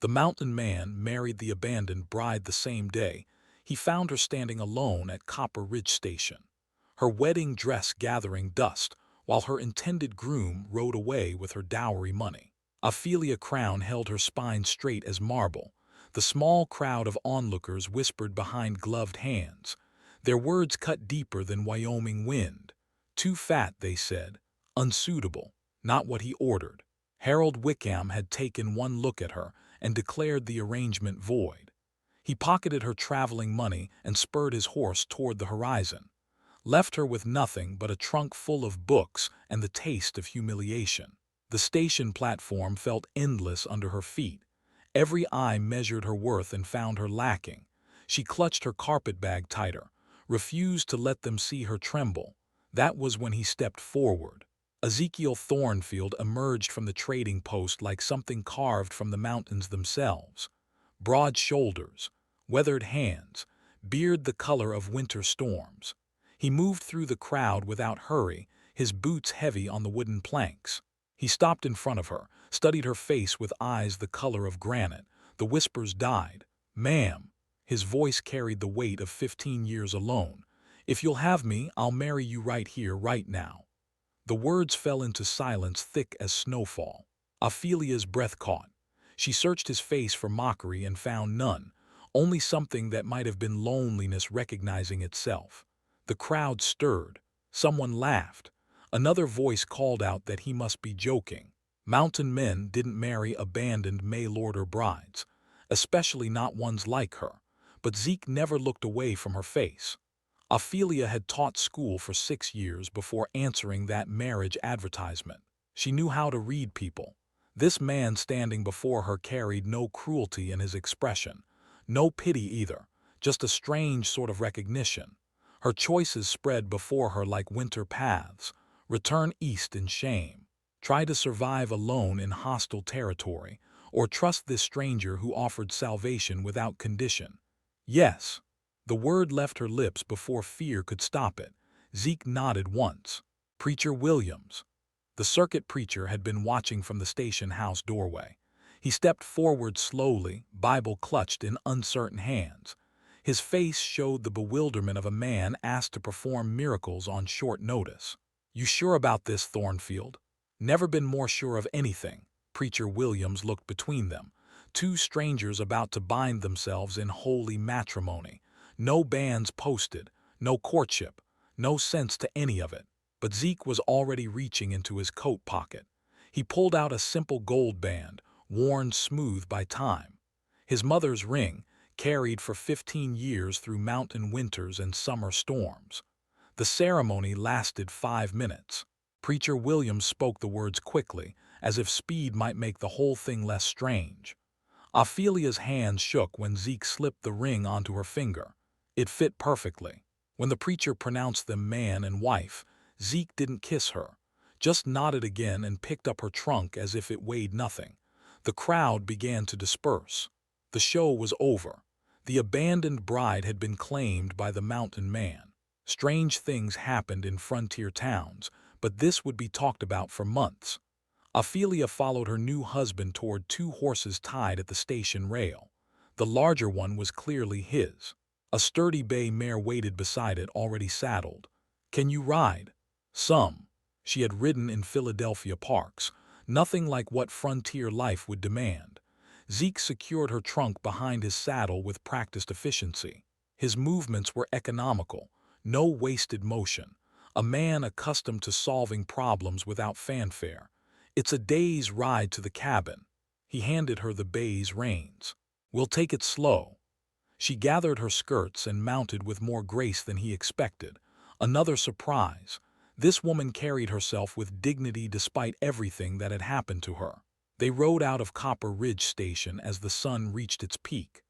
The mountain man married the abandoned bride the same day. He found her standing alone at Copper Ridge Station, her wedding dress gathering dust, while her intended groom rode away with her dowry money. Ophelia Crown held her spine straight as marble. The small crowd of onlookers whispered behind gloved hands. Their words cut deeper than Wyoming wind. Too fat, they said. Unsuitable. Not what he ordered. Harold Wickham had taken one look at her and declared the arrangement void. He pocketed her traveling money and spurred his horse toward the horizon. Left her with nothing but a trunk full of books and the taste of humiliation. The station platform felt endless under her feet. Every eye measured her worth and found her lacking. She clutched her carpetbag tighter, refused to let them see her tremble. That was when he stepped forward. Ezekiel Thornfield emerged from the trading post like something carved from the mountains themselves. Broad shoulders, weathered hands, beard the color of winter storms. He moved through the crowd without hurry, his boots heavy on the wooden planks. He stopped in front of her, studied her face with eyes the color of granite. The whispers died. "Ma'am." His voice carried the weight of 15 years alone. "If you'll have me, I'll marry you right here, right now." The words fell into silence thick as snowfall. Ophelia's breath caught. She searched his face for mockery and found none, only something that might have been loneliness recognizing itself. The crowd stirred. Someone laughed. Another voice called out that he must be joking. Mountain men didn't marry abandoned mail-order brides, especially not ones like her. But Zeke never looked away from her face. Ophelia had taught school for 6 years before answering that marriage advertisement. She knew how to read people. This man standing before her carried no cruelty in his expression, no pity either, just a strange sort of recognition. Her choices spread before her like winter paths. Return east in shame. Try to survive alone in hostile territory, or trust this stranger who offered salvation without condition. Yes. The word left her lips before fear could stop it. Zeke nodded once. Preacher Williams. The circuit preacher had been watching from the station house doorway. He stepped forward slowly, Bible clutched in uncertain hands. His face showed the bewilderment of a man asked to perform miracles on short notice. "You sure about this, Thornfield?" "Never been more sure of anything." Preacher Williams looked between them. Two strangers about to bind themselves in holy matrimony. No banns posted, no courtship, no sense to any of it. But Zeke was already reaching into his coat pocket. He pulled out a simple gold band, worn smooth by time. His mother's ring, carried for 15 years through mountain winters and summer storms. The ceremony lasted 5 minutes. Preacher Williams spoke the words quickly, as if speed might make the whole thing less strange. Ophelia's hands shook when Zeke slipped the ring onto her finger. It fit perfectly. When the preacher pronounced them man and wife, Zeke didn't kiss her, just nodded again and picked up her trunk as if it weighed nothing. The crowd began to disperse. The show was over. The abandoned bride had been claimed by the mountain man. Strange things happened in frontier towns, but this would be talked about for months. Ophelia followed her new husband toward 2 horses tied at the station rail. The larger one was clearly his. A sturdy bay mare waited beside it, already saddled. "Can you ride?" "Some." She had ridden in Philadelphia parks, nothing like what frontier life would demand. Zeke secured her trunk behind his saddle with practiced efficiency. His movements were economical, no wasted motion. A man accustomed to solving problems without fanfare. "It's a day's ride to the cabin." He handed her the bay's reins. "We'll take it slow." She gathered her skirts and mounted with more grace than he expected. Another surprise. This woman carried herself with dignity despite everything that had happened to her. They rode out of Copper Ridge Station as the sun reached its peak.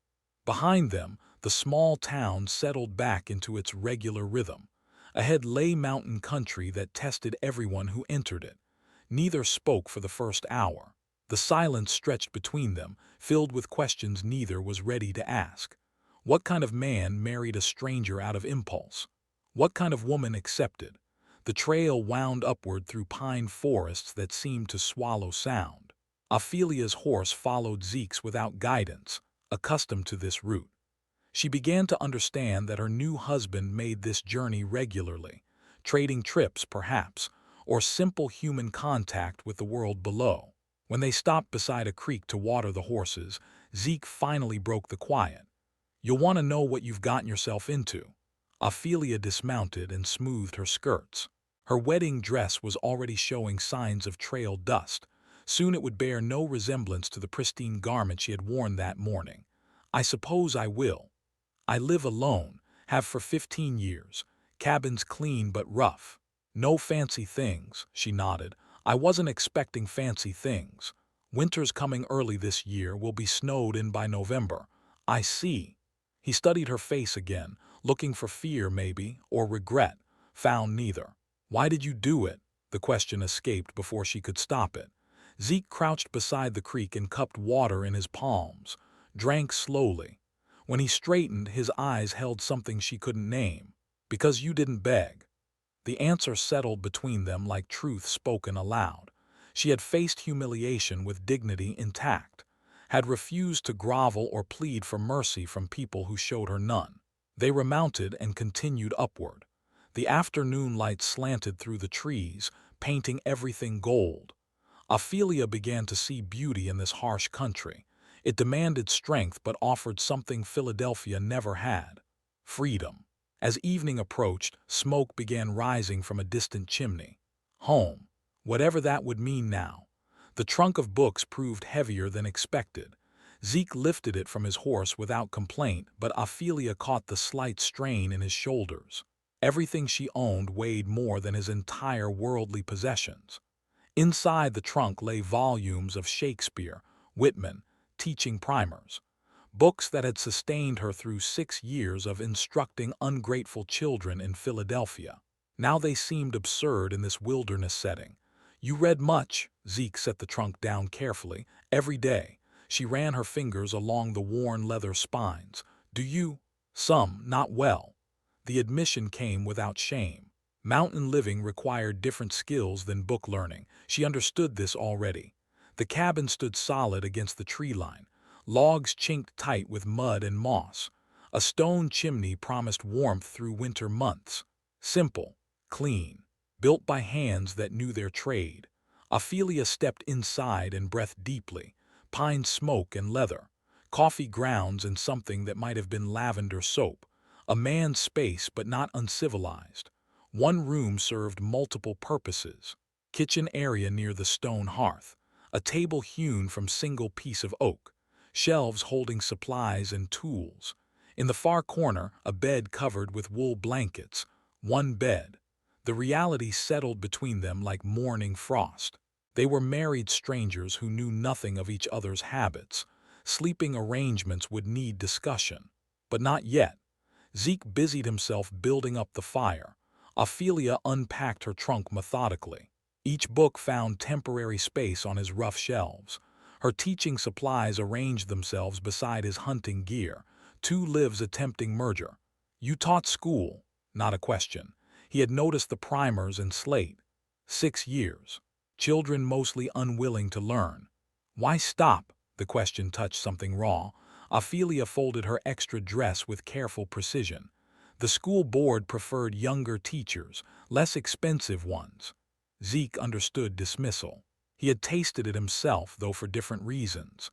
Behind them, the small town settled back into its regular rhythm. Ahead lay mountain country that tested everyone who entered it. Neither spoke for the first hour. The silence stretched between them, filled with questions neither was ready to ask. What kind of man married a stranger out of impulse? What kind of woman accepted? The trail wound upward through pine forests that seemed to swallow sound. Ophelia's horse followed Zeke's without guidance, accustomed to this route. She began to understand that her new husband made this journey regularly, trading trips perhaps, or simple human contact with the world below. When they stopped beside a creek to water the horses, Zeke finally broke the quiet. "You'll want to know what you've gotten yourself into." Ophelia dismounted and smoothed her skirts. Her wedding dress was already showing signs of trail dust. Soon it would bear no resemblance to the pristine garment she had worn that morning. "I suppose I will. I live alone, have for 15 years. Cabin's clean but rough. No fancy things," she nodded. "I wasn't expecting fancy things. Winter's coming early this year, we'll be snowed in by November." "I see." He studied her face again, looking for fear maybe, or regret. Found neither. "Why did you do it?" The question escaped before she could stop it. Zeke crouched beside the creek and cupped water in his palms, drank slowly. When he straightened, his eyes held something she couldn't name. "Because you didn't beg." The answer settled between them like truth spoken aloud. She had faced humiliation with dignity intact, had refused to grovel or plead for mercy from people who showed her none. They remounted and continued upward. The afternoon light slanted through the trees, painting everything gold. Ophelia began to see beauty in this harsh country. It demanded strength but offered something Philadelphia never had: freedom. As evening approached, smoke began rising from a distant chimney. Home. Whatever that would mean now. The trunk of books proved heavier than expected. Zeke lifted it from his horse without complaint, but Ophelia caught the slight strain in his shoulders. Everything she owned weighed more than his entire worldly possessions. Inside the trunk lay volumes of Shakespeare, Whitman, teaching primers. Books that had sustained her through 6 years of instructing ungrateful children in Philadelphia. Now they seemed absurd in this wilderness setting. "You read much," Zeke set the trunk down carefully. "Every day." She ran her fingers along the worn leather spines. "Do you?" "Some, not well." The admission came without shame. Mountain living required different skills than book learning. She understood this already. The cabin stood solid against the tree line. Logs chinked tight with mud and moss. A stone chimney promised warmth through winter months. Simple, clean, built by hands that knew their trade. Ophelia stepped inside and breathed deeply. Pine smoke and leather. Coffee grounds and something that might have been lavender soap. A man's space but not uncivilized. One room served multiple purposes. Kitchen area near the stone hearth. A table hewn from single piece of oak. Shelves holding supplies and tools. In the far corner, a bed covered with wool blankets. One bed. The reality settled between them like morning frost. They were married strangers who knew nothing of each other's habits. Sleeping arrangements would need discussion. But not yet. Zeke busied himself building up the fire. Ophelia unpacked her trunk methodically. Each book found temporary space on his rough shelves. Her teaching supplies arranged themselves beside his hunting gear. 2 lives attempting merger. "You taught school?" Not a question. He had noticed the primers and slate. 6 years. Children mostly unwilling to learn. "Why stop?" The question touched something raw. Ophelia folded her extra dress with careful precision. The school board preferred younger teachers, less expensive ones. Zeke understood dismissal. He had tasted it himself, though for different reasons.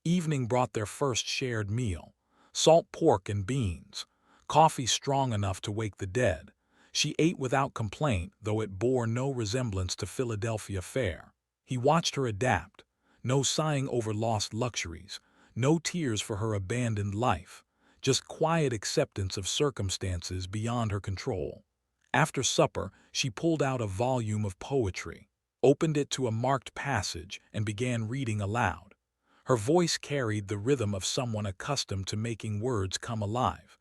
Evening brought their first shared meal. Salt pork and beans. Coffee strong enough to wake the dead. She ate without complaint, though it bore no resemblance to Philadelphia fare. He watched her adapt. No sighing over lost luxuries. No tears for her abandoned life. Just quiet acceptance of circumstances beyond her control. After supper, she pulled out a volume of poetry, opened it to a marked passage, and began reading aloud. Her voice carried the rhythm of someone accustomed to making words come alive.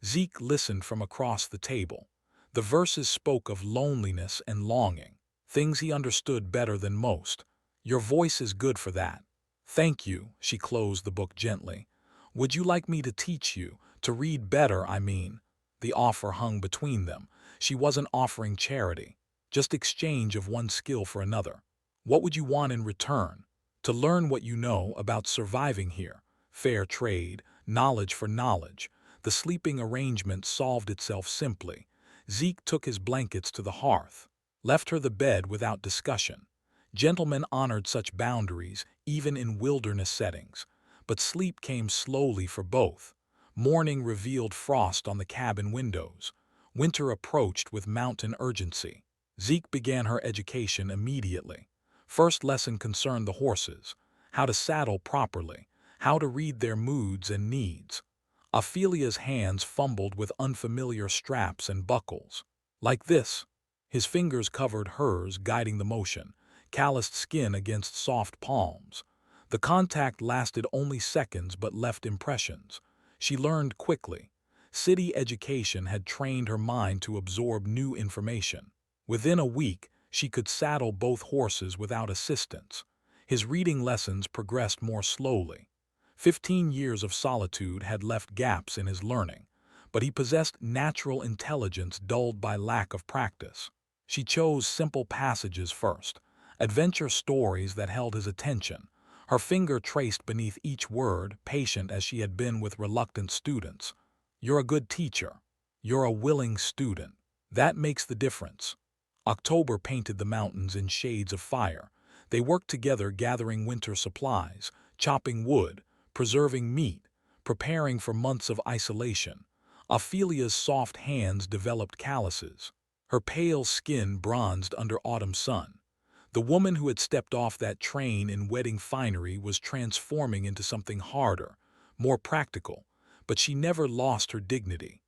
Zeke listened from across the table. The verses spoke of loneliness and longing, things he understood better than most. "Your voice is good for that." "Thank you," she closed the book gently. "Would you like me to teach you, to read better, I mean?" The offer hung between them. She wasn't offering charity, just exchange of one skill for another. "What would you want in return?" to learn what you know about surviving here. Fair trade, knowledge for knowledge. The sleeping arrangement solved itself simply. Zeke took his blankets to the hearth, left her the bed without discussion. Gentlemen honored such boundaries, even in wilderness settings. But sleep came slowly for both. Morning revealed frost on the cabin windows. Winter approached with mountain urgency. Zeke began her education immediately. First lesson concerned the horses, how to saddle properly, how to read their moods and needs. Ophelia's hands fumbled with unfamiliar straps and buckles. Like this. His fingers covered hers, guiding the motion, calloused skin against soft palms. The contact lasted only seconds but left impressions. She learned quickly. City education had trained her mind to absorb new information. Within a week, she could saddle both horses without assistance. His reading lessons progressed more slowly. 15 years of solitude had left gaps in his learning, but he possessed natural intelligence dulled by lack of practice. She chose simple passages first, adventure stories that held his attention. Her finger traced beneath each word, patient as she had been with reluctant students. You're a good teacher. You're a willing student. That makes the difference. October painted the mountains in shades of fire. They worked together gathering winter supplies, chopping wood, preserving meat, preparing for months of isolation. Ophelia's soft hands developed calluses. Her pale skin bronzed under autumn sun. The woman who had stepped off that train in wedding finery was transforming into something harder, more practical, but she never lost her dignity.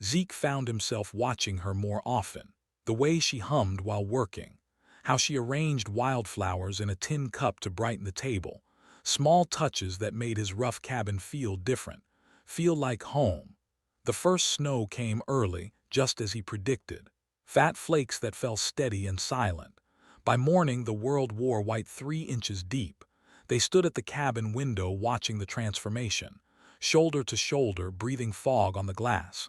Zeke found himself watching her more often. The way she hummed while working, how she arranged wildflowers in a tin cup to brighten the table, small touches that made his rough cabin feel different, feel like home. The first snow came early, just as he predicted. Fat flakes that fell steady and silent. By morning, the world wore white 3 inches deep. They stood at the cabin window watching the transformation, shoulder to shoulder, breathing fog on the glass.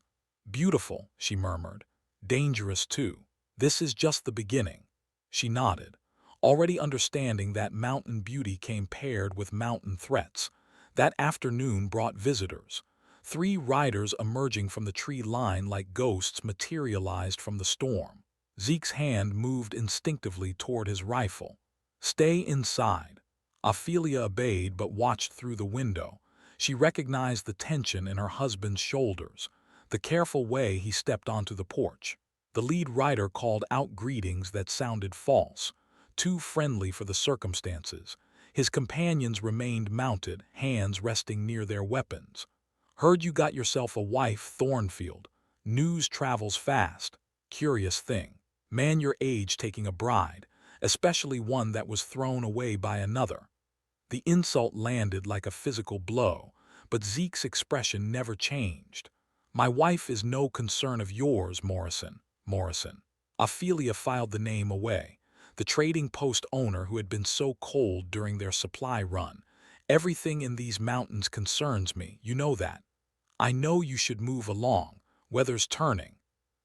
Beautiful, she murmured. Dangerous, too. This is just the beginning. She nodded, already understanding that mountain beauty came paired with mountain threats. That afternoon brought visitors. 3 riders emerging from the tree line like ghosts materialized from the storm. Zeke's hand moved instinctively toward his rifle. Stay inside. Ophelia obeyed but watched through the window. She recognized the tension in her husband's shoulders, the careful way he stepped onto the porch. The lead rider called out greetings that sounded false, too friendly for the circumstances. His companions remained mounted, hands resting near their weapons. Heard you got yourself a wife, Thornfield. News travels fast. Curious thing. Man your age taking a bride, especially one that was thrown away by another. The insult landed like a physical blow, but Zeke's expression never changed. My wife is no concern of yours, Morrison. Ophelia filed the name away. The trading post owner who had been so cold during their supply run. Everything in these mountains concerns me, you know that. I know you should move along. Weather's turning.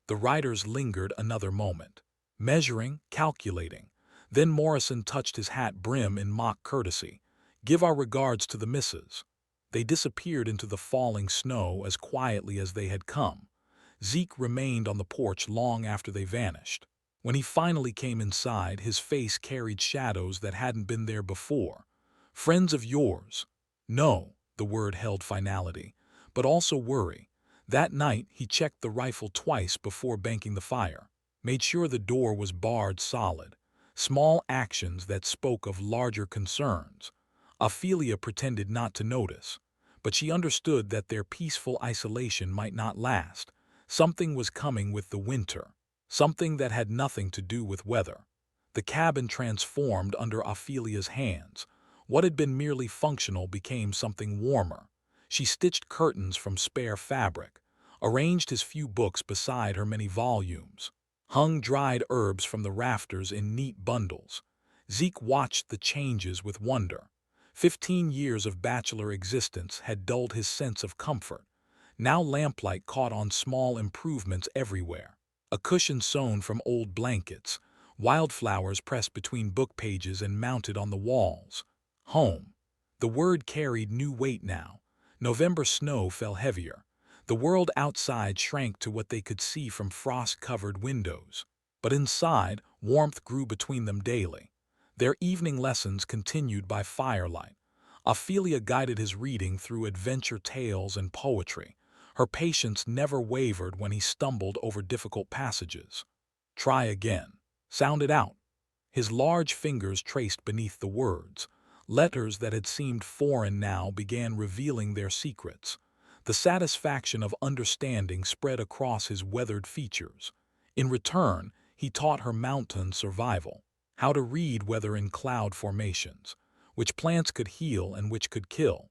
The riders lingered another moment, measuring, calculating. Then Morrison touched his hat brim in mock courtesy. Give our regards to the missus. They disappeared into the falling snow as quietly as they had come. Zeke remained on the porch long after they vanished. When he finally came inside, his face carried shadows that hadn't been there before. Friends of yours? No, the word held finality, but also worry. That night, he checked the rifle twice before banking the fire, made sure the door was barred solid. Small actions that spoke of larger concerns. Ophelia pretended not to notice, but she understood that their peaceful isolation might not last. Something was coming with the winter, something that had nothing to do with weather. The cabin transformed under Ophelia's hands. What had been merely functional became something warmer. She stitched curtains from spare fabric, arranged his few books beside her many volumes, hung dried herbs from the rafters in neat bundles. Zeke watched the changes with wonder. 15 years of bachelor existence had dulled his sense of comfort. Now lamplight caught on small improvements everywhere. A cushion sewn from old blankets, wildflowers pressed between book pages and mounted on the walls. Home. The word carried new weight now. November snow fell heavier. The world outside shrank to what they could see from frost-covered windows. But inside, warmth grew between them daily. Their evening lessons continued by firelight. Ophelia guided his reading through adventure tales and poetry. Her patience never wavered when he stumbled over difficult passages. Try again. Sound it out. His large fingers traced beneath the words. Letters that had seemed foreign now began revealing their secrets. The satisfaction of understanding spread across his weathered features. In return, he taught her mountain survival, how to read weather in cloud formations, which plants could heal and which could kill,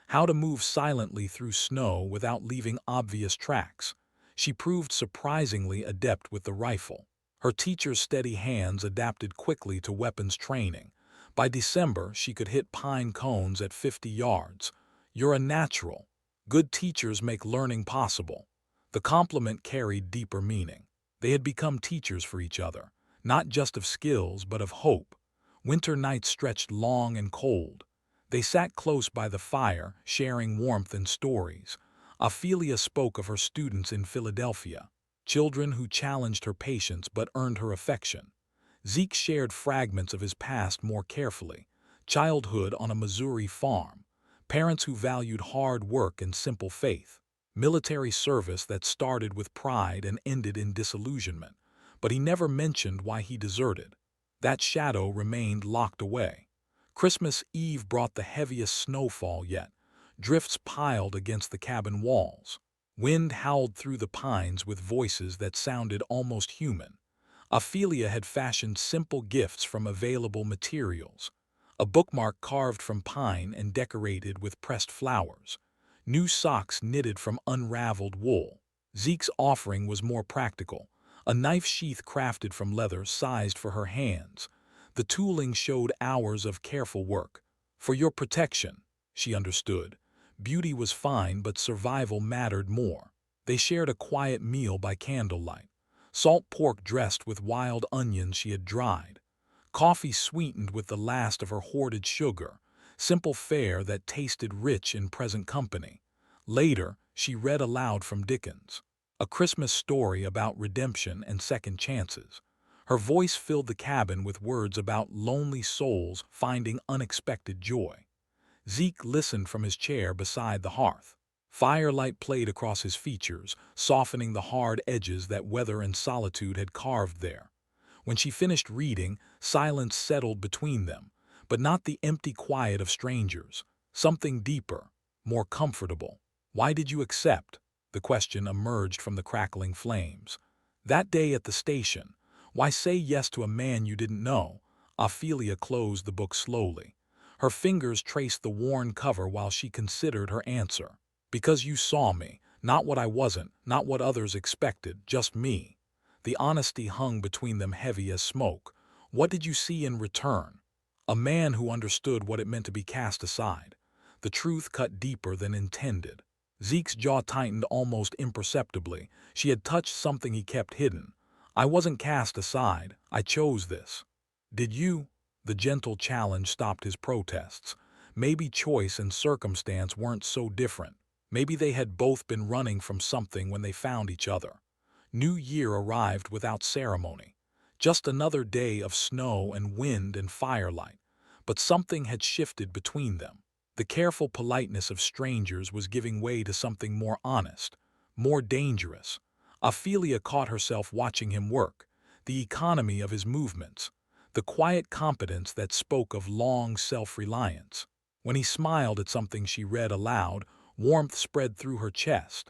how to move silently through snow without leaving obvious tracks. She proved surprisingly adept with the rifle. Her teacher's steady hands adapted quickly to weapons training. By December, she could hit pine cones at 50 yards. "You're a natural. Good teachers make learning possible." The compliment carried deeper meaning. They had become teachers for each other, not just of skills but of hope. Winter nights stretched long and cold. They sat close by the fire, sharing warmth and stories. Ophelia spoke of her students in Philadelphia, children who challenged her patience but earned her affection. Zeke shared fragments of his past more carefully. Childhood on a Missouri farm, parents who valued hard work and simple faith, military service that started with pride and ended in disillusionment. But he never mentioned why he deserted. That shadow remained locked away. Christmas Eve brought the heaviest snowfall yet. Drifts piled against the cabin walls. Wind howled through the pines with voices that sounded almost human. Ophelia had fashioned simple gifts from available materials. A bookmark carved from pine and decorated with pressed flowers. New socks knitted from unraveled wool. Zeke's offering was more practical. A knife sheath crafted from leather sized for her hands. The tooling showed hours of careful work. For your protection, she understood. Beauty was fine, but survival mattered more. They shared a quiet meal by candlelight. Salt pork dressed with wild onions she had dried. Coffee sweetened with the last of her hoarded sugar. Simple fare that tasted rich in present company. Later, she read aloud from Dickens, a Christmas story about redemption and second chances. Her voice filled the cabin with words about lonely souls finding unexpected joy. Zeke listened from his chair beside the hearth. Firelight played across his features, softening the hard edges that weather and solitude had carved there. When she finished reading, silence settled between them, but not the empty quiet of strangers. Something deeper, more comfortable. "Why did you accept?" The question emerged from the crackling flames. "That day at the station. Why say yes to a man you didn't know?" Ophelia closed the book slowly. Her fingers traced the worn cover while she considered her answer. "Because you saw me, not what I wasn't, not what others expected, just me." The honesty hung between them heavy as smoke. "What did you see in return?" "A man who understood what it meant to be cast aside." The truth cut deeper than intended. Zeke's jaw tightened almost imperceptibly. She had touched something he kept hidden. "I wasn't cast aside. I chose this." "Did you?" The gentle challenge stopped his protests. Maybe choice and circumstance weren't so different. Maybe they had both been running from something when they found each other. New Year arrived without ceremony. Just another day of snow and wind and firelight. But something had shifted between them. The careful politeness of strangers was giving way to something more honest, more dangerous. Ophelia caught herself watching him work, the economy of his movements, the quiet competence that spoke of long self-reliance. When he smiled at something she read aloud, warmth spread through her chest.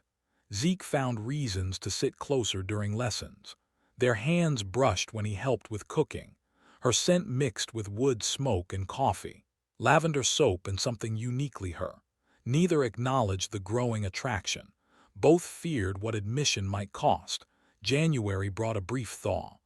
Zeke found reasons to sit closer during lessons. Their hands brushed when he helped with cooking. Her scent mixed with wood smoke and coffee, lavender soap and something uniquely her. Neither acknowledged the growing attraction. Both feared what admission might cost. January brought a brief thaw.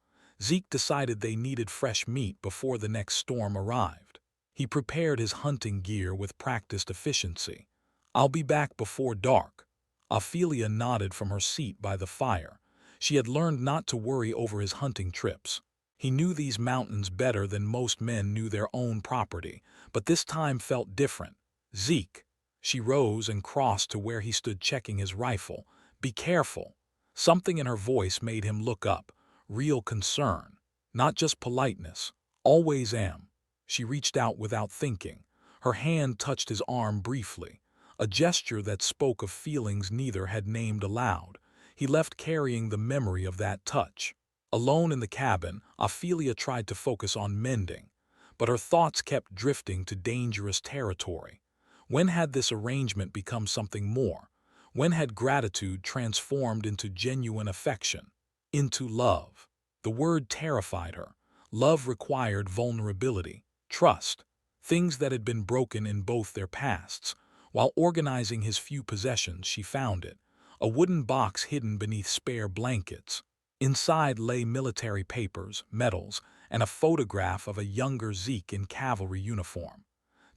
Zeke decided they needed fresh meat before the next storm arrived. He prepared his hunting gear with practiced efficiency. "I'll be back before dark." Ophelia nodded from her seat by the fire. She had learned not to worry over his hunting trips. He knew these mountains better than most men knew their own property, but this time felt different. "Zeke." She rose and crossed to where he stood checking his rifle. "Be careful." Something in her voice made him look up. Real concern. Not just politeness. "Always am." She reached out without thinking. Her hand touched his arm briefly, a gesture that spoke of feelings neither had named aloud. He left carrying the memory of that touch. Alone in the cabin, Ophelia tried to focus on mending, but her thoughts kept drifting to dangerous territory. When had this arrangement become something more? When had gratitude transformed into genuine affection? Into love? The word terrified her. Love required vulnerability, trust, things that had been broken in both their pasts. While organizing his few possessions, she found it, a wooden box hidden beneath spare blankets. Inside lay military papers, medals, and a photograph of a younger Zeke in cavalry uniform.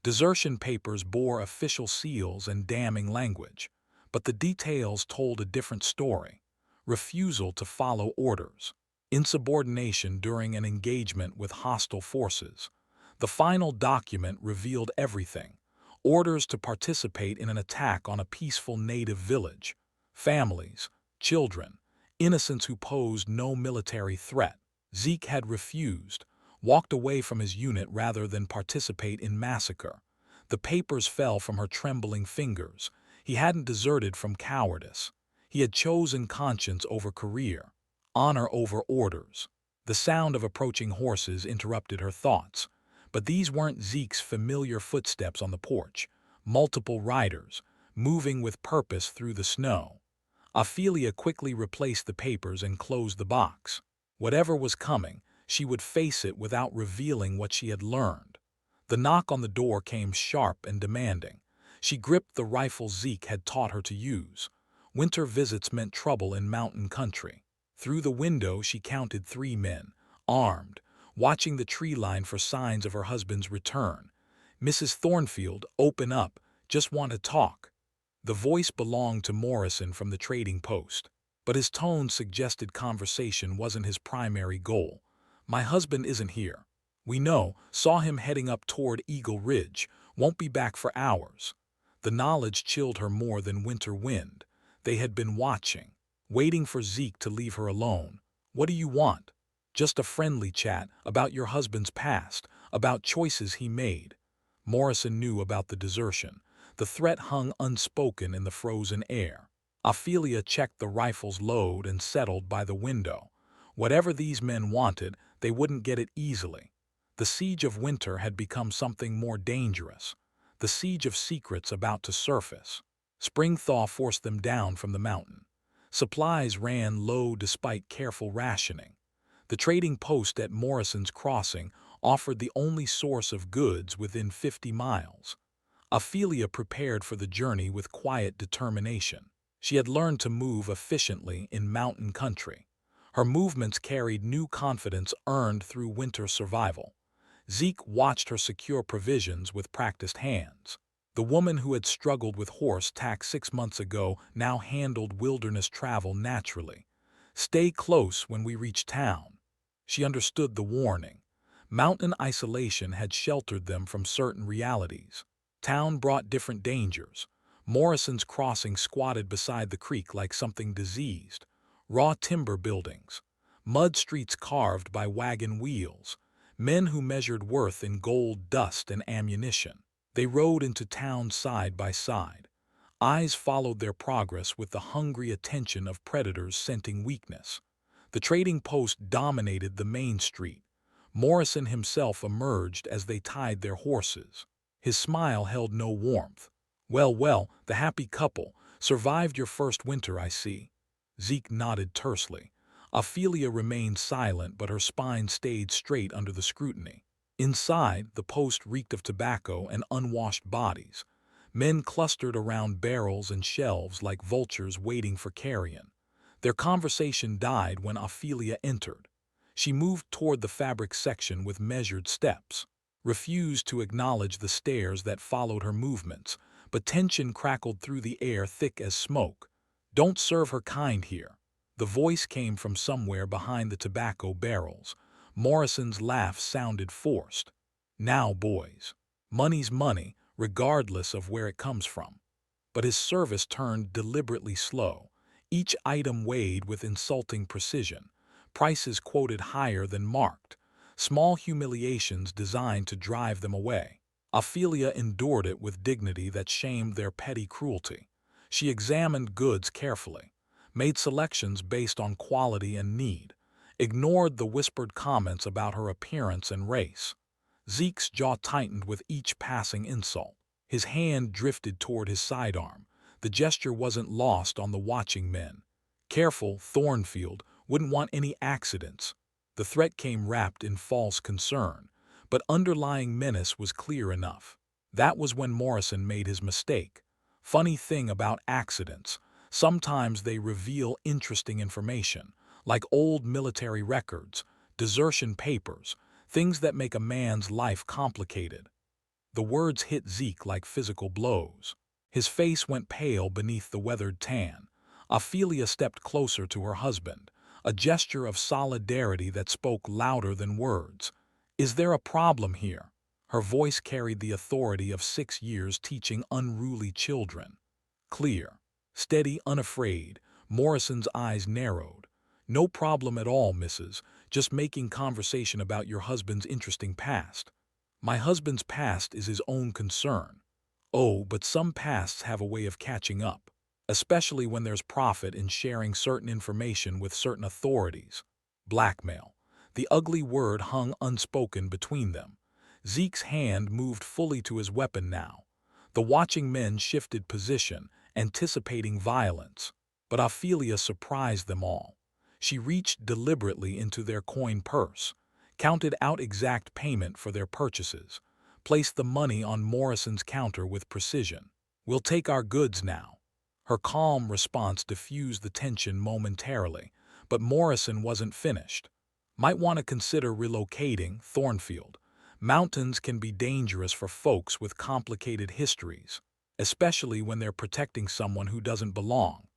Desertion papers bore official seals and damning language, but the details told a different story. Refusal to follow orders, insubordination during an engagement with hostile forces. The final document revealed everything. Orders to participate in an attack on a peaceful native village. Families, children, innocents who posed no military threat. Zeke had refused, walked away from his unit rather than participate in massacre. The papers fell from her trembling fingers. He hadn't deserted from cowardice. He had chosen conscience over career, honor over orders. The sound of approaching horses interrupted her thoughts. But these weren't Zeke's familiar footsteps on the porch. Multiple riders, moving with purpose through the snow. Ophelia quickly replaced the papers and closed the box. Whatever was coming, she would face it without revealing what she had learned. The knock on the door came sharp and demanding. She gripped the rifle Zeke had taught her to use. Winter visits meant trouble in mountain country. Through the window she counted 3 men, armed, watching the tree line for signs of her husband's return. "Mrs. Thornfield, open up. Just want to talk." The voice belonged to Morrison from the trading post, but his tone suggested conversation wasn't his primary goal. "My husband isn't here. We know, saw him heading up toward Eagle Ridge, won't be back for hours." The knowledge chilled her more than winter wind. They had been watching, waiting for Zeke to leave her alone. "What do you want?" "Just a friendly chat about your husband's past, about choices he made." Morrison knew about the desertion. The threat hung unspoken in the frozen air. Ophelia checked the rifle's load and settled by the window. Whatever these men wanted, they wouldn't get it easily. The siege of winter had become something more dangerous. The siege of secrets about to surface. Spring thaw forced them down from the mountain. Supplies ran low despite careful rationing. The trading post at Morrison's Crossing offered the only source of goods within 50 miles. Ophelia prepared for the journey with quiet determination. She had learned to move efficiently in mountain country. Her movements carried new confidence earned through winter survival. Zeke watched her secure provisions with practiced hands. The woman who had struggled with horse tack 6 months ago now handled wilderness travel naturally. "Stay close when we reach town." She understood the warning. Mountain isolation had sheltered them from certain realities. Town brought different dangers. Morrison's Crossing squatted beside the creek like something diseased. Raw timber buildings. Mud streets carved by wagon wheels. Men who measured worth in gold dust and ammunition. They rode into town side by side. Eyes followed their progress with the hungry attention of predators scenting weakness. The trading post dominated the main street. Morrison himself emerged as they tied their horses. His smile held no warmth. "Well, well, the happy couple. Survived your first winter, I see." Zeke nodded tersely. Ophelia remained silent, but her spine stayed straight under the scrutiny. Inside, the post reeked of tobacco and unwashed bodies. Men clustered around barrels and shelves like vultures waiting for carrion. Their conversation died when Ophelia entered. She moved toward the fabric section with measured steps, refused to acknowledge the stares that followed her movements, but tension crackled through the air thick as smoke. "Don't serve her kind here." The voice came from somewhere behind the tobacco barrels. Morrison's laugh sounded forced. Now, boys. Money's money, regardless of where it comes from. But his service turned deliberately slow, each item weighed with insulting precision, prices quoted higher than marked, small humiliations designed to drive them away. Ophelia endured it with dignity that shamed their petty cruelty. She examined goods carefully, made selections based on quality and need, ignored the whispered comments about her appearance and race. Zeke's jaw tightened with each passing insult. His hand drifted toward his sidearm. The gesture wasn't lost on the watching men. Careful, Thornfield wouldn't want any accidents. The threat came wrapped in false concern, but underlying menace was clear enough. That was when Morrison made his mistake. Funny thing about accidents, sometimes they reveal interesting information, like old military records, desertion papers, things that make a man's life complicated. The words hit Zeke like physical blows. His face went pale beneath the weathered tan. Ophelia stepped closer to her husband, a gesture of solidarity that spoke louder than words. "Is there a problem here?" Her voice carried the authority of 6 years teaching unruly children. Clear, steady, unafraid, Morrison's eyes narrowed. "No problem at all, missus. Just making conversation about your husband's interesting past." "My husband's past is his own concern." "Oh, but some pasts have a way of catching up, especially when there's profit in sharing certain information with certain authorities." Blackmail. The ugly word hung unspoken between them. Zeke's hand moved fully to his weapon now. The watching men shifted position, anticipating violence. But Ophelia surprised them all. She reached deliberately into their coin purse, counted out exact payment for their purchases, placed the money on Morrison's counter with precision. "We'll take our goods now." Her calm response diffused the tension momentarily, but Morrison wasn't finished. "Might want to consider relocating, Thornfield. Mountains can be dangerous for folks with complicated histories, especially when they're protecting someone who doesn't belong."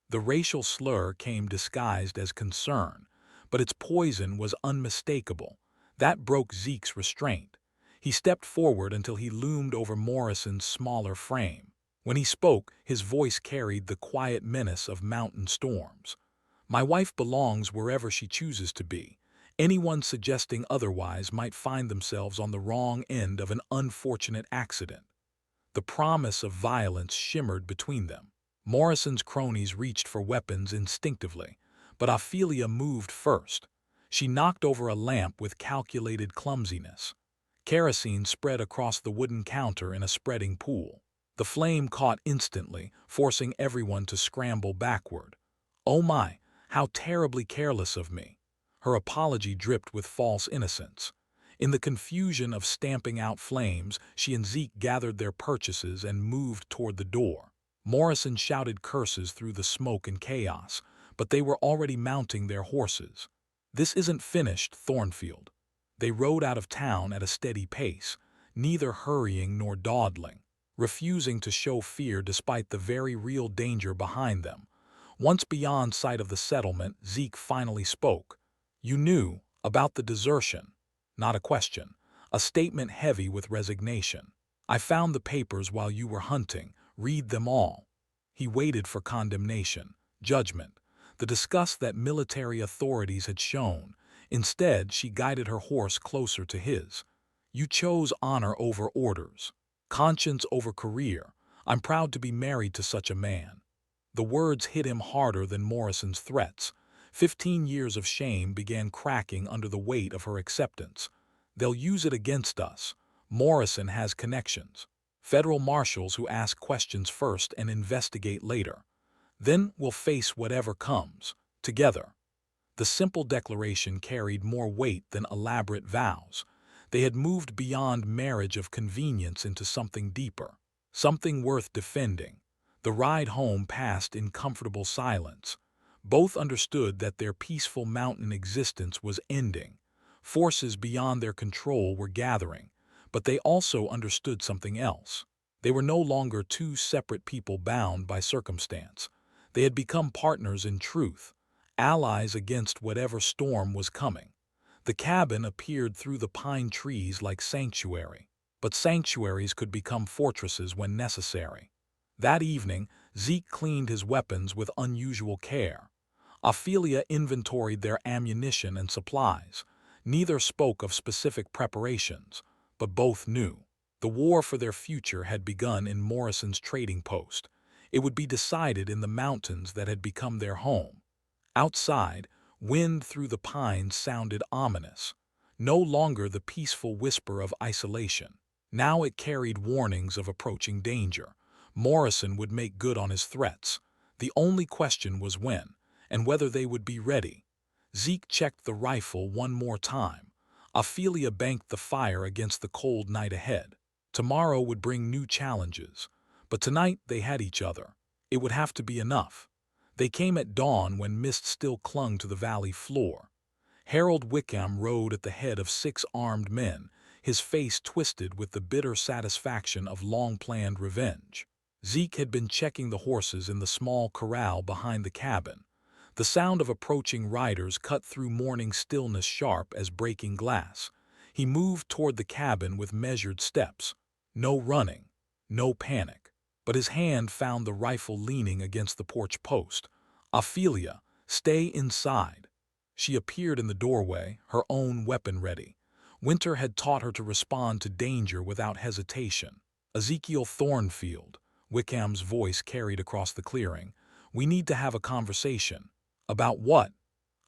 The racial slur came disguised as concern, but its poison was unmistakable. That broke Zeke's restraint. He stepped forward until he loomed over Morrison's smaller frame. When he spoke, his voice carried the quiet menace of mountain storms. "My wife belongs wherever she chooses to be. Anyone suggesting otherwise might find themselves on the wrong end of an unfortunate accident." The promise of violence shimmered between them. Morrison's cronies reached for weapons instinctively, but Ophelia moved first. She knocked over a lamp with calculated clumsiness. Kerosene spread across the wooden counter in a spreading pool. The flame caught instantly, forcing everyone to scramble backward. "Oh my, how terribly careless of me." Her apology dripped with false innocence. In the confusion of stamping out flames, she and Zeke gathered their purchases and moved toward the door. Morrison shouted curses through the smoke and chaos, but they were already mounting their horses. "This isn't finished, Thornfield." They rode out of town at a steady pace, neither hurrying nor dawdling, refusing to show fear despite the very real danger behind them. Once beyond sight of the settlement, Zeke finally spoke. "You knew about the desertion." Not a question, a statement heavy with resignation. "I found the papers while you were hunting. Read them all." He waited for condemnation, judgment, the disgust that military authorities had shown. Instead, she guided her horse closer to his. "You chose honor over orders, conscience over career. I'm proud to be married to such a man." The words hit him harder than Morrison's threats. 15 years of shame began cracking under the weight of her acceptance. "They'll use it against us. Morrison has connections. Federal marshals who ask questions first and investigate later. Then we'll face whatever comes, together." The simple declaration carried more weight than elaborate vows. They had moved beyond marriage of convenience into something deeper, something worth defending. The ride home passed in comfortable silence. Both understood that their peaceful mountain existence was ending. Forces beyond their control were gathering, but they also understood something else. They were no longer two separate people bound by circumstance. They had become partners in truth, allies against whatever storm was coming. The cabin appeared through the pine trees like sanctuary, but sanctuaries could become fortresses when necessary. That evening, Zeke cleaned his weapons with unusual care. Ophelia inventoried their ammunition and supplies. Neither spoke of specific preparations, but both knew. The war for their future had begun in Morrison's trading post. It would be decided in the mountains that had become their home. Outside, wind through the pines sounded ominous. No longer the peaceful whisper of isolation. Now it carried warnings of approaching danger. Morrison would make good on his threats. The only question was when, and whether they would be ready. Zeke checked the rifle one more time. Ophelia banked the fire against the cold night ahead. Tomorrow would bring new challenges, but tonight they had each other. It would have to be enough. They came at dawn when mist still clung to the valley floor. Harold Wickham rode at the head of 6 armed men, his face twisted with the bitter satisfaction of long-planned revenge. Zeke had been checking the horses in the small corral behind the cabin. The sound of approaching riders cut through morning stillness sharp as breaking glass. He moved toward the cabin with measured steps. No running, no panic. But his hand found the rifle leaning against the porch post. "Ophelia, stay inside." She appeared in the doorway, her own weapon ready. Winter had taught her to respond to danger without hesitation. "Ezekiel Thornfield," Wickham's voice carried across the clearing, "we need to have a conversation." "About what?"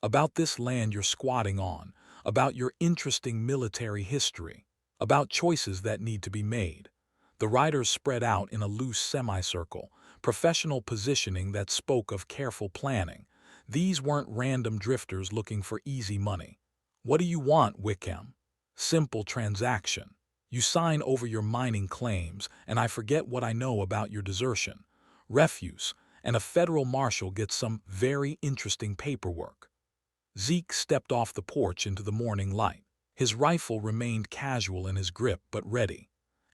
"About this land you're squatting on, about your interesting military history, about choices that need to be made." The riders spread out in a loose semicircle, professional positioning that spoke of careful planning. These weren't random drifters looking for easy money. "What do you want, Wickham?" "Simple transaction. You sign over your mining claims, and I forget what I know about your desertion. Refuse, and a federal marshal gets some very interesting paperwork." Zeke stepped off the porch into the morning light. His rifle remained casual in his grip but ready.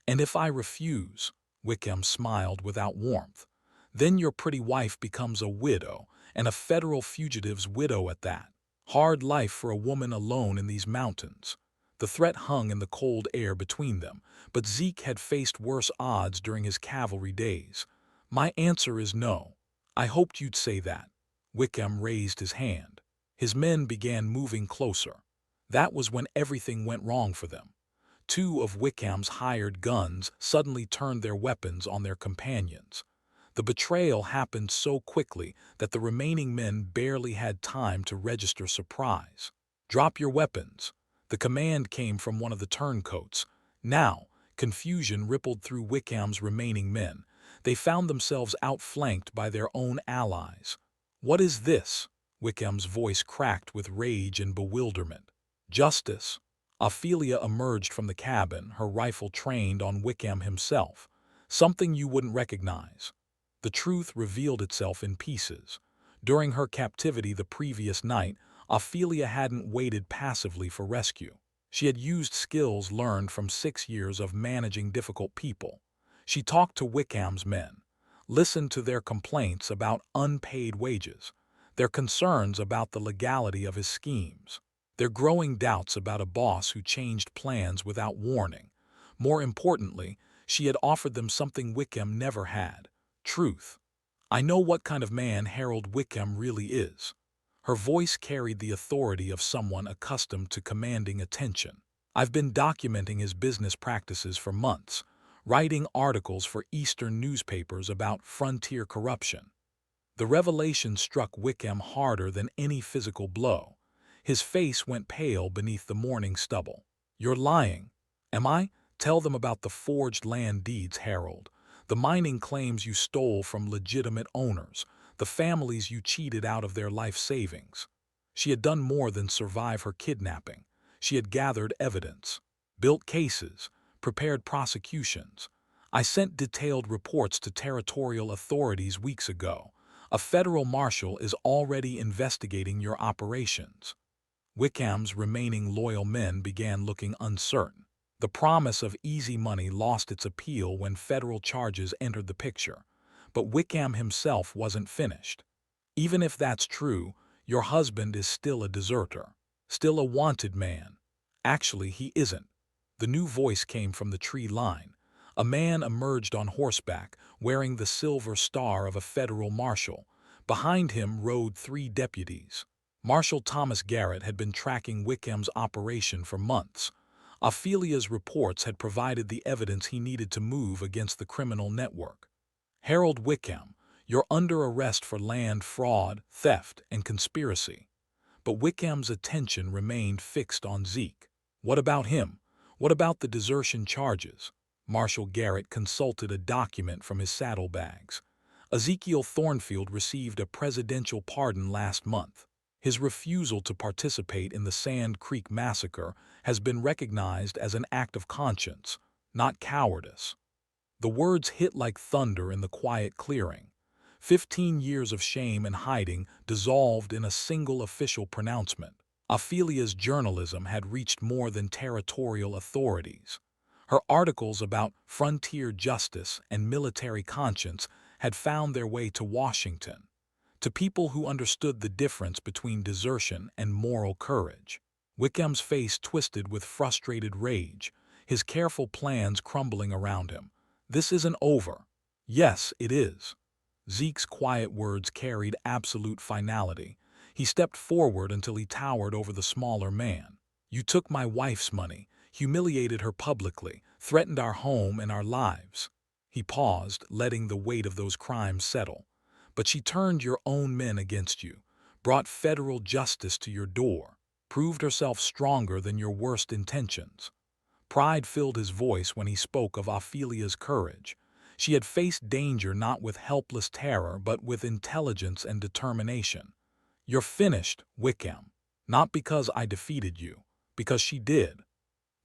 "And if I refuse?" Wickham smiled without warmth. "Then your pretty wife becomes a widow, and a federal fugitive's widow at that. Hard life for a woman alone in these mountains." The threat hung in the cold air between them, but Zeke had faced worse odds during his cavalry days. "My answer is no." "I hoped you'd say that." Wickham raised his hand. His men began moving closer. That was when everything went wrong for them. 2 of Wickham's hired guns suddenly turned their weapons on their companions. The betrayal happened so quickly that the remaining men barely had time to register surprise. "Drop your weapons." The command came from one of the turncoats. Now, confusion rippled through Wickham's remaining men. They found themselves outflanked by their own allies. "What is this?" Wickham's voice cracked with rage and bewilderment. "Justice." Ophelia emerged from the cabin, her rifle trained on Wickham himself. "Something you wouldn't recognize." The truth revealed itself in pieces. During her captivity the previous night, Ophelia hadn't waited passively for rescue. She had used skills learned from 6 years of managing difficult people. She talked to Wickham's men, listened to their complaints about unpaid wages, their concerns about the legality of his schemes, their growing doubts about a boss who changed plans without warning. More importantly, she had offered them something Wickham never had: truth. "I know what kind of man Harold Wickham really is." Her voice carried the authority of someone accustomed to commanding attention. "I've been documenting his business practices for months, writing articles for Eastern newspapers about frontier corruption." The revelation struck Wickham harder than any physical blow. His face went pale beneath the morning stubble. "You're lying." "Am I?" "Tell them about the forged land deeds, Harold. The mining claims you stole from legitimate owners. The families you cheated out of their life savings." She had done more than survive her kidnapping. She had gathered evidence, built cases, prepared prosecutions. "I sent detailed reports to territorial authorities weeks ago. A federal marshal is already investigating your operations." Wickham's remaining loyal men began looking uncertain. The promise of easy money lost its appeal when federal charges entered the picture. But Wickham himself wasn't finished. "Even if that's true, your husband is still a deserter." Still a wanted man. Actually, he isn't. The new voice came from the tree line. A man emerged on horseback, wearing the silver star of a federal marshal. Behind him rode 3 deputies. Marshal Thomas Garrett had been tracking Wickham's operation for months. Ophelia's reports had provided the evidence he needed to move against the criminal network. Harold Wickham, you're under arrest for land fraud, theft, and conspiracy. But Wickham's attention remained fixed on Zeke. What about him? What about the desertion charges? Marshal Garrett consulted a document from his saddlebags. Ezekiel Thornfield received a presidential pardon last month. His refusal to participate in the Sand Creek massacre has been recognized as an act of conscience, not cowardice. The words hit like thunder in the quiet clearing. 15 years of shame and hiding dissolved in a single official pronouncement. Ophelia's journalism had reached more than territorial authorities. Her articles about frontier justice and military conscience had found their way to Washington, to people who understood the difference between desertion and moral courage. Wickham's face twisted with frustrated rage, his careful plans crumbling around him. This isn't over. Yes, it is. Zeke's quiet words carried absolute finality. He stepped forward until he towered over the smaller man. You took my wife's money, humiliated her publicly, threatened our home and our lives. He paused, letting the weight of those crimes settle. But she turned your own men against you, brought federal justice to your door, proved herself stronger than your worst intentions. Pride filled his voice when he spoke of Ophelia's courage. She had faced danger not with helpless terror but with intelligence and determination. You're finished, Wickham. Not because I defeated you, because she did.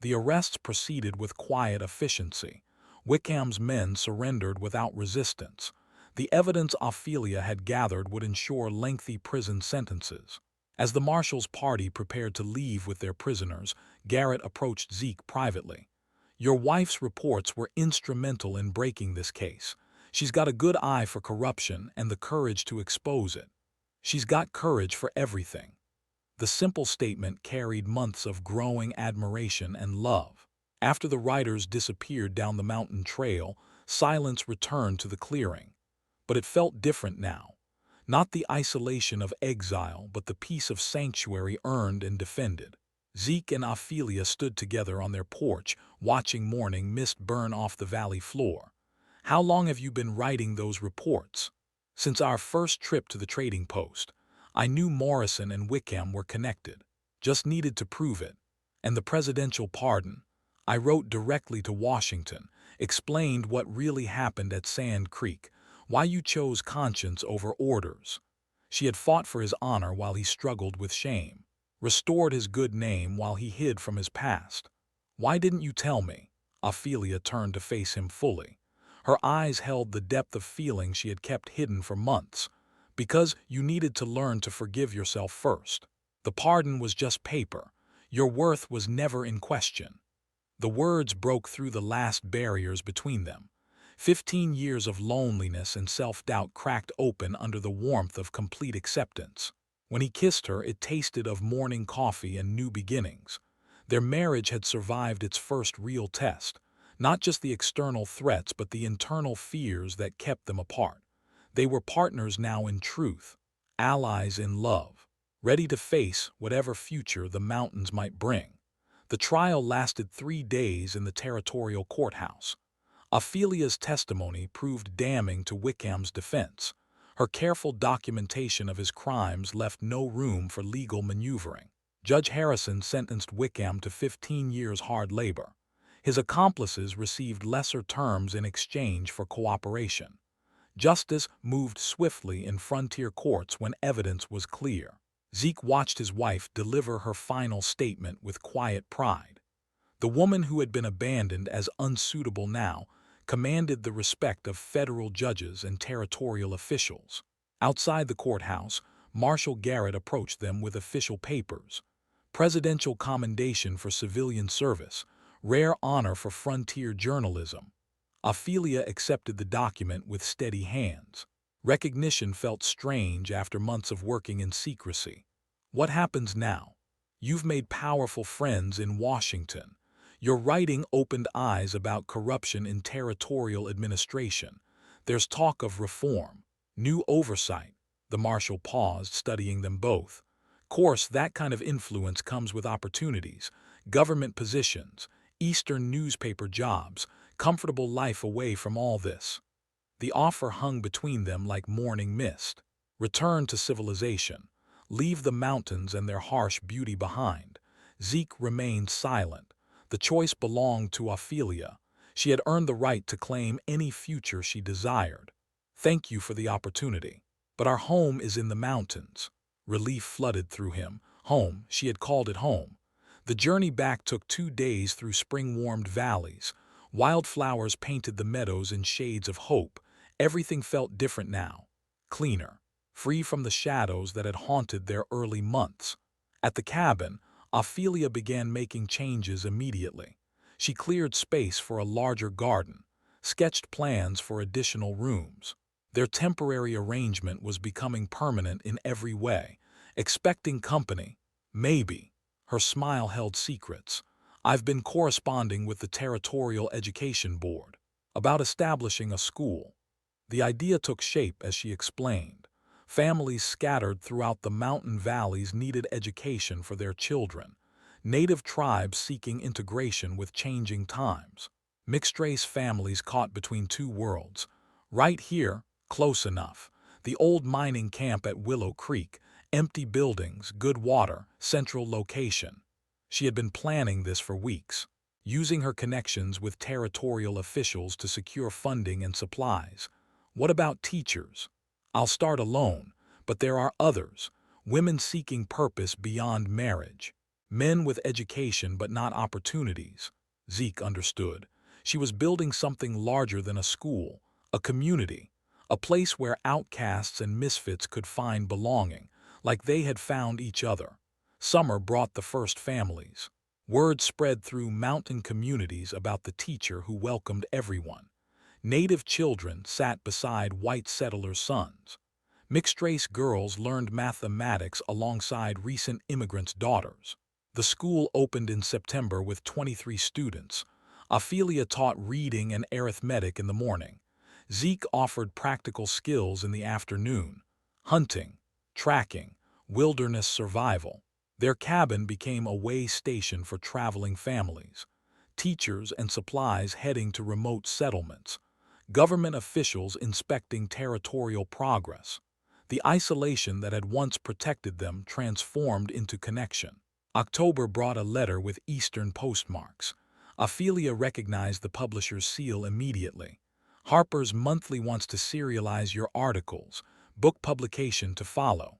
The arrests proceeded with quiet efficiency. Wickham's men surrendered without resistance. The evidence Ophelia had gathered would ensure lengthy prison sentences. As the marshal's party prepared to leave with their prisoners, Garrett approached Zeke privately. Your wife's reports were instrumental in breaking this case. She's got a good eye for corruption and the courage to expose it. She's got courage for everything. The simple statement carried months of growing admiration and love. After the riders disappeared down the mountain trail, silence returned to the clearing. But it felt different now. Not the isolation of exile, but the peace of sanctuary earned and defended. Zeke and Ophelia stood together on their porch, watching morning mist burn off the valley floor. How long have you been writing those reports? Since our first trip to the trading post. I knew Morrison and Wickham were connected. Just needed to prove it. And the presidential pardon. I wrote directly to Washington, explained what really happened at Sand Creek, why you chose conscience over orders. She had fought for his honor while he struggled with shame, restored his good name while he hid from his past. Why didn't you tell me? Ophelia turned to face him fully. Her eyes held the depth of feeling she had kept hidden for months. Because you needed to learn to forgive yourself first. The pardon was just paper. Your worth was never in question. The words broke through the last barriers between them. 15 years of loneliness and self-doubt cracked open under the warmth of complete acceptance. When he kissed her, it tasted of morning coffee and new beginnings. Their marriage had survived its first real test, not just the external threats but the internal fears that kept them apart. They were partners now in truth, allies in love, ready to face whatever future the mountains might bring. The trial lasted 3 days in the territorial courthouse. Ophelia's testimony proved damning to Wickham's defense. Her careful documentation of his crimes left no room for legal maneuvering. Judge Harrison sentenced Wickham to 15 years hard labor. His accomplices received lesser terms in exchange for cooperation. Justice moved swiftly in frontier courts when evidence was clear. Zeke watched his wife deliver her final statement with quiet pride. The woman who had been abandoned as unsuitable now commanded the respect of federal judges and territorial officials. Outside the courthouse, Marshal Garrett approached them with official papers. Presidential commendation for civilian service, rare honor for frontier journalism. Ophelia accepted the document with steady hands. Recognition felt strange after months of working in secrecy. What happens now? You've made powerful friends in Washington. Your writing opened eyes about corruption in territorial administration. There's talk of reform, new oversight. The Marshal paused, studying them both. Course, that kind of influence comes with opportunities, government positions, Eastern newspaper jobs, comfortable life away from all this. The offer hung between them like morning mist. Return to civilization. Leave the mountains and their harsh beauty behind. Zeke remained silent. The choice belonged to Ophelia. She had earned the right to claim any future she desired. Thank you for the opportunity. But our home is in the mountains. Relief flooded through him. Home, she had called it home. The journey back took 2 days through spring-warmed valleys. Wildflowers painted the meadows in shades of hope. Everything felt different now, cleaner, free from the shadows that had haunted their early months. At the cabin, Ophelia began making changes immediately. She cleared space for a larger garden, sketched plans for additional rooms. Their temporary arrangement was becoming permanent in every way. Expecting company, maybe. Her smile held secrets. I've been corresponding with the Territorial Education Board about establishing a school. The idea took shape as she explained. Families scattered throughout the mountain valleys needed education for their children. Native tribes seeking integration with changing times. Mixed-race families caught between two worlds. Right here, close enough. The old mining camp at Willow Creek, empty buildings, good water, central location. She had been planning this for weeks, using her connections with territorial officials to secure funding and supplies. What about teachers? I'll start alone, but there are others, women seeking purpose beyond marriage, men with education but not opportunities. Zeke understood. She was building something larger than a school, a community, a place where outcasts and misfits could find belonging, like they had found each other. Summer brought the first families. Word spread through mountain communities about the teacher who welcomed everyone. Native children sat beside white settlers' sons. Mixed-race girls learned mathematics alongside recent immigrants' daughters. The school opened in September with 23 students. Ophelia taught reading and arithmetic in the morning. Zeke offered practical skills in the afternoon: hunting, tracking, wilderness survival. Their cabin became a way station for traveling families. Teachers and supplies heading to remote settlements. Government officials inspecting territorial progress. The isolation that had once protected them transformed into connection. October brought a letter with Eastern postmarks. Ophelia recognized the publisher's seal immediately. Harper's Monthly wants to serialize your articles, book publication to follow.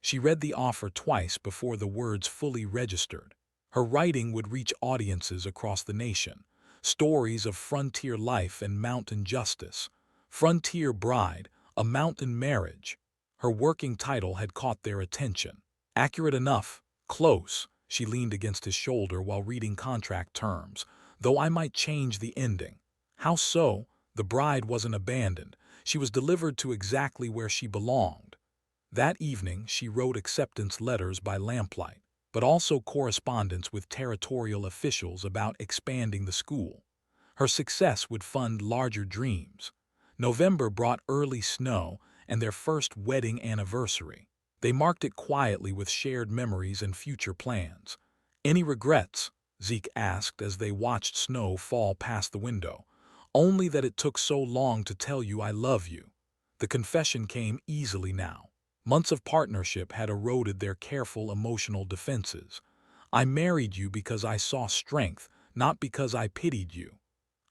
She read the offer twice before the words fully registered. Her writing would reach audiences across the nation. Stories of frontier life and mountain justice. Frontier Bride, a Mountain Marriage. Her working title had caught their attention. Accurate enough, close. She leaned against his shoulder while reading contract terms. Though I might change the ending. How so? The bride wasn't abandoned. She was delivered to exactly where she belonged. That evening, she wrote acceptance letters by lamplight, but also correspondence with territorial officials about expanding the school. Her success would fund larger dreams. November brought early snow and their first wedding anniversary. They marked it quietly with shared memories and future plans. Any regrets? Zeke asked as they watched snow fall past the window. Only that it took so long to tell you I love you. The confession came easily now. Months of partnership had eroded their careful emotional defenses. I married you because I saw strength, not because I pitied you.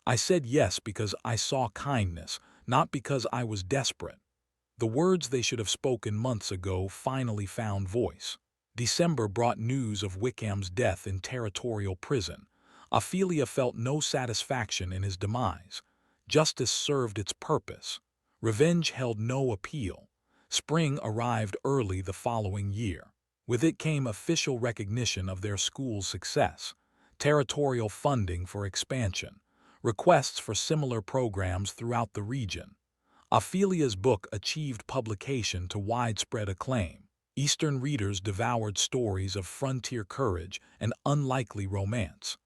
I said yes because I saw kindness, not because I was desperate. The words they should have spoken months ago finally found voice. December brought news of Wickham's death in territorial prison. Ophelia felt no satisfaction in his demise. Justice served its purpose. Revenge held no appeal. Spring arrived early the following year. With it came official recognition of their school's success, territorial funding for expansion, requests for similar programs throughout the region. Ophelia's book achieved publication to widespread acclaim. Eastern readers devoured stories of frontier courage and unlikely romance.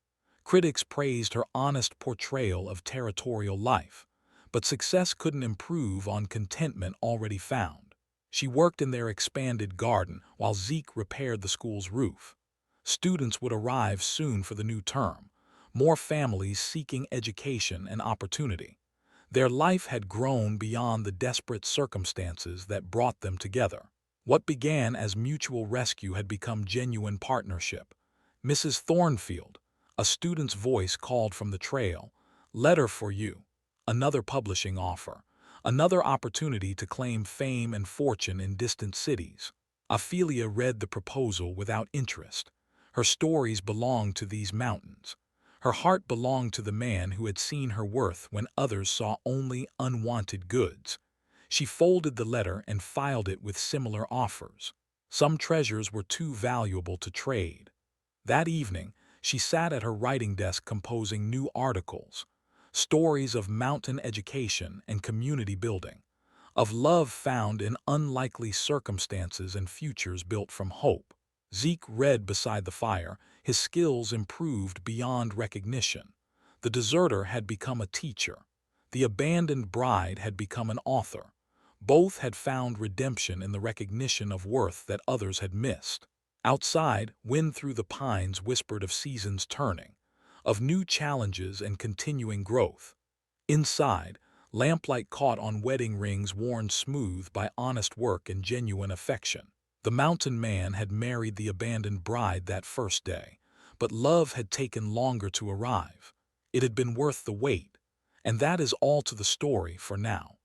Critics praised her honest portrayal of territorial life, but success couldn't improve on contentment already found. She worked in their expanded garden while Zeke repaired the school's roof. Students would arrive soon for the new term, more families seeking education and opportunity. Their life had grown beyond the desperate circumstances that brought them together. What began as mutual rescue had become genuine partnership. Mrs. Thornfield, a student's voice called from the trail, "Letter for you." Another publishing offer. Another opportunity to claim fame and fortune in distant cities. Ophelia read the proposal without interest. Her stories belonged to these mountains. Her heart belonged to the man who had seen her worth when others saw only unwanted goods. She folded the letter and filed it with similar offers. Some treasures were too valuable to trade. That evening, she sat at her writing desk composing new articles. Stories of mountain education and community building. Of love found in unlikely circumstances and futures built from hope. Zeke read beside the fire, his skills improved beyond recognition. The deserter had become a teacher. The abandoned bride had become an author. Both had found redemption in the recognition of worth that others had missed. Outside, wind through the pines whispered of seasons turning, of new challenges and continuing growth. Inside, lamplight caught on wedding rings worn smooth by honest work and genuine affection. The mountain man had married the abandoned bride that first day, but love had taken longer to arrive. It had been worth the wait, and that is all to the story for now.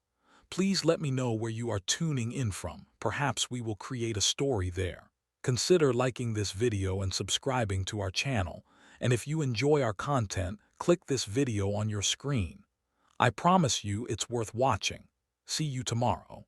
Please let me know where you are tuning in from. Perhaps we will create a story there. Consider liking this video and subscribing to our channel, and if you enjoy our content, click this video on your screen. I promise you it's worth watching. See you tomorrow.